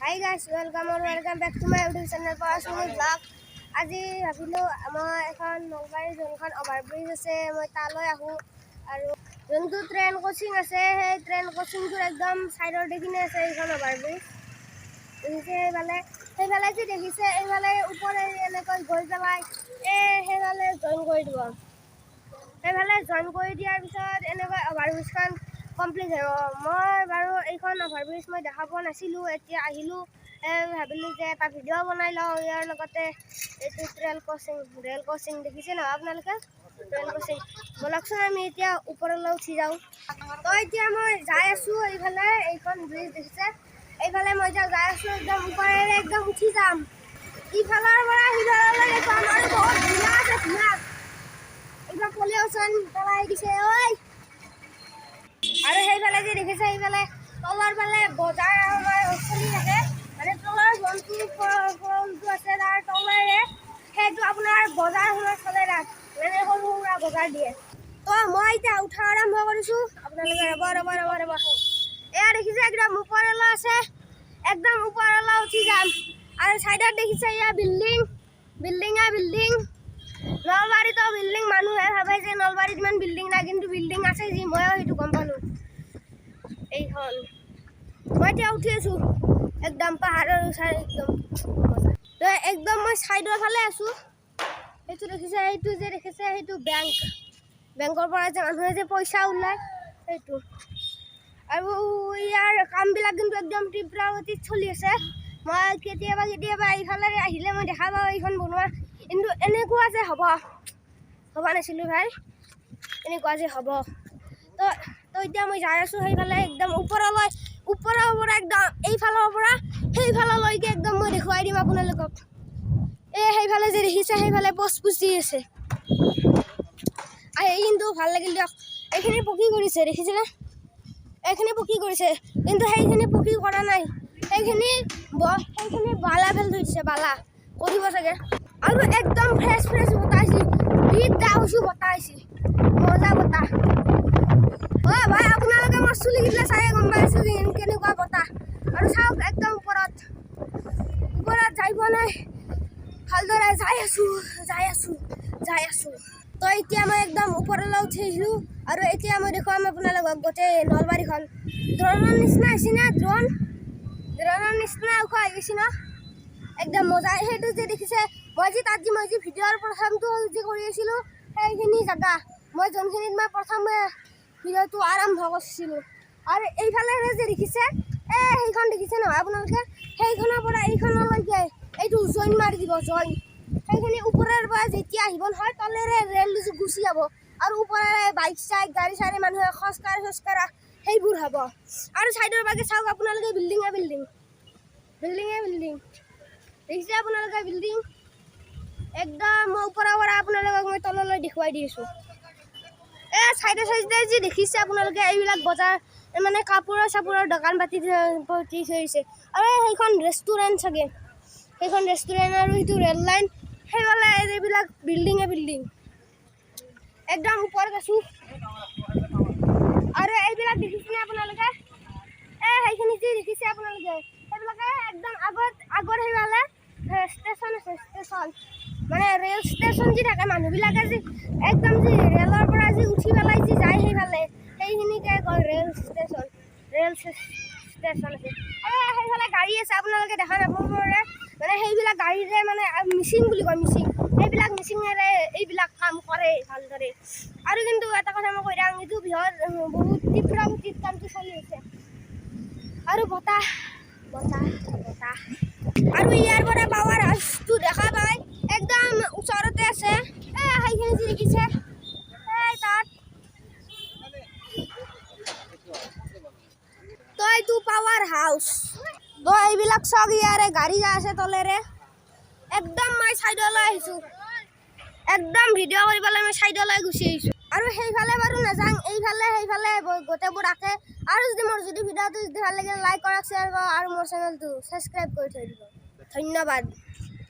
Hi guys, welcome back to my YouTube channel for Asumi Vlog. আজি ভাবিলো মই এখন নলবাৰী যোনখন অভাৰব্ৰিজ আছে মই তালৈ আহো আৰু যোনটো ট্ৰেইন কোচিং আছে সেই ট্ৰেইন কোচিংটোৰ একদম সাইডৰ দেখিনে আছে এইখন অভাৰব্ৰিজ সেইফালে যে দেখিছে এইফালে ওপৰে এনেকৈ গৈ পেলাই সেইফালে জইন কৰি দিব সেইফালে জইন কৰি দিয়াৰ পিছত এনেকৈ অভাৰব্ৰিজখন কমপ্লিট হ'ব। মই বাৰু এইখন অভাৰব্ৰিজ মই দেখা পোৱা নাছিলোঁ, এতিয়া আহিলোঁ ভাবিলোঁ যে এটা ভিডিঅ' বনাই লওঁ ইয়াৰ লগতে। এইটো ৰেল ক্ৰচিং দেখিছে নহয় আপোনালোকে, ৰেল ক্ৰচিং বলকচোন আমি এতিয়া ওপৰলৈ উঠি যাওঁ। তো এতিয়া মই যাই আছোঁ এইফালে, এইখন ব্ৰিজ দেখিছে এইফালে মই এতিয়া যাই আছোঁ একদম ওপৰেৰে একদম উঠি যাম ইফালৰ পৰা সিফাললৈ যাম আৰু বহুত ধুনীয়া আছে ধুনীয়া একদম পলিউশ্যন পেলাই দিছে ঐ। আৰু সেইফালে যে দেখিছে সেইফালে তলৰ ফালে বজাৰ আমাৰ চলি থাকে, মানে তলৰ যোনটো আছে তাৰ তলেৰে সেইটো আপোনাৰ বজাৰখনত চলে তাত মানে সৰু সুৰা বজাৰ দিয়ে। তো মই এতিয়া উঠা আৰম্ভ কৰিছোঁ, আপোনালোকে ৰ'ব এয়া দেখিছে একদম ওপৰলৈ আছে, একদম ওপৰলৈ উঠি যাম। আৰু চাইডত দেখিছে এয়া বিল্ডিং নলবাৰীতো বিল্ডিং মানুহে ভাবে যে নলবাৰীত ইমান বিল্ডিং নাই, কিন্তু বিল্ডিং আছে যি ময়ো সেইটো গম পালোঁ। এইখন মই এতিয়া উঠি আছোঁ একদম পাহাৰৰ ওচৰত একদম মই চাইডৰ ফালে আছোঁ। সেইটো দেখিছে সেইটো যে দেখিছে সেইটো বেংকৰ পৰা যে মানুহে যে পইচা ওলায় সেইটো। আৰু ইয়াৰ কামবিলাক কিন্তু একদম তীব্ৰ গতিত চলি আছে। মই কেতিয়াবা এইফালে আহিলে মই দেখা পাওঁ এইখন বনোৱা, কিন্তু এনেকুৱা যে ভবা নাছিলোঁ ভাই, এনেকুৱা যে হ'ব। তো এতিয়া মই যাই আছোঁ সেইফালে একদম ওপৰৰ পৰা একদম এইফালৰ পৰা সেইফাললৈকে একদম মই দেখুৱাই দিম আপোনালোকক। সেইফালে যে দেখিছে সেইফালে পষ্ট পুচি আছে কিন্তু ভাল লাগিল দিয়ক। এইখিনি পকী কৰিছে দেখিছেনে, এইখিনি পকী কৰিছে, কিন্তু সেইখিনি পকী কৰা নাই, সেইখিনি বালা ফেল ধৰিছে, বালা কৰিব চাগে। আৰু একদম ফ্ৰেছ বতাহ আহিছে, বিৰাট ডাঙৰ বতাহ আহিছে, মজা বতাহ। ভাই আপোনালোকে মোৰ চুলিকেইটা চাই গম পাইছোঁ যে কেনেকুৱা বতাহ। আৰু চাওক একদম ওপৰত যাই পোৱা নাই, ভালদৰে যাই আছোঁ। তো এতিয়া মই একদম ওপৰলৈ উঠি আহিলোঁ আৰু এতিয়া মই দেখুৱাম আপোনালোকক গোটেই নলবাৰীখন। ড্ৰোনৰ নিচিনা আহিছে না, ড্ৰোনৰ নিচিনা ওখ হৈ গৈছে ন, একদম মজা। সেইটো যে দেখিছে মই যে ভিডিঅ'ৰ প্ৰথমটো যে কৰি আছিলোঁ সেইখিনি জেগা মই যোনখিনিত মই প্ৰথম ভিডিঅ'টো আৰম্ভ কৰিছিলোঁ। আৰু এইফালে যে দেখিছে সেইখন দেখিছে নহয় আপোনালোকে, সেইখনৰ পৰা এইখনলৈকে এইটো জইন মাৰি দিব সেইখিনি ওপৰৰ পৰা যেতিয়া আহিব নহয় তলেৰে ৰেল গুচি যাব আৰু ওপৰেৰে বাইক গাড়ী চাড়ী মানুহে খোজকাঢ়া সেইবোৰ হ'ব। আৰু চাইডৰ বাগে চাওক আপোনালোকে বিল্ডিঙে দেখিছে আপোনালোকে বিল্ডিং একদম মই ওপৰৰ পৰা আপোনালোকক মই তললৈ দেখুৱাই দি আছোঁ। চাইডে যে দেখিছে আপোনালোকে এইবিলাক বজাৰ মানে কাপোৰৰ দোকান পাতি থৈছে। আৰু সেইখন ৰেষ্টুৰেণ্ট চাগে, সেইখন ৰেষ্টুৰেণ্ট আৰু সেইটো ৰেল লাইন সেইফালে এইবিলাক বিল্ডিং একদম ওপৰত আছোঁ। আৰু এইবিলাক দেখিছেনে আপোনালোকে, সেইখিনি যে দেখিছে আপোনালোকে সেইবিলাকে একদম আগত সেইফালে ষ্টেচন আছে, মানে ৰেল ষ্টেচন যি থাকে মানুহবিলাকে যে একদম যে ৰেলৰ পৰা যে উঠি পেলাই যে যায় সেইফালে সেইখিনিকে কয় ৰেল ষ্টেচন আছে। সেইফালে গাড়ী আছে আপোনালোকে দেখা নাপাব পাৰে, মানে সেইবিলাক গাড়ীৰে মানে মিচিং বুলি কয়, সেইবিলাক মিচিঙেৰে এইবিলাক কাম কৰে ভালদৰে। আৰু কিন্তু এটা কথা মই কৈ দিওঁ, এইটো বহুত তীব্ৰ গতিত কামটো চলি আছে। আৰু বতাহ আৰু ইয়াৰ পৰা পাৱাৰ হাউচটো দেখা পায় একদম ওচৰতে আছে, সেইখিনি যে দেখিছে তাত। তো এইটো পাৱাৰ হাউচ। তো এইবিলাক চাওক ইয়াৰে গাড়ী যা আছে তলেৰে, একদম মই চাইডলৈ আহিছোঁ, একদম ভিডিঅ' কৰিবলৈ মই চাইডলৈ গুচি আহিছোঁ। আৰু সেইফালে বাৰু নাযাওঁ, সেইফালে গোটেইবোৰ থাকে। আৰু মোৰ ভিডিঅ'টো ভাল লাগিলে লাইক কৰক, শ্বেয়াৰ কৰক আৰু মোৰ চেনেলটো ছাবস্ক্ৰাইব কৰি থৈ দিব। ধন্যবাদ।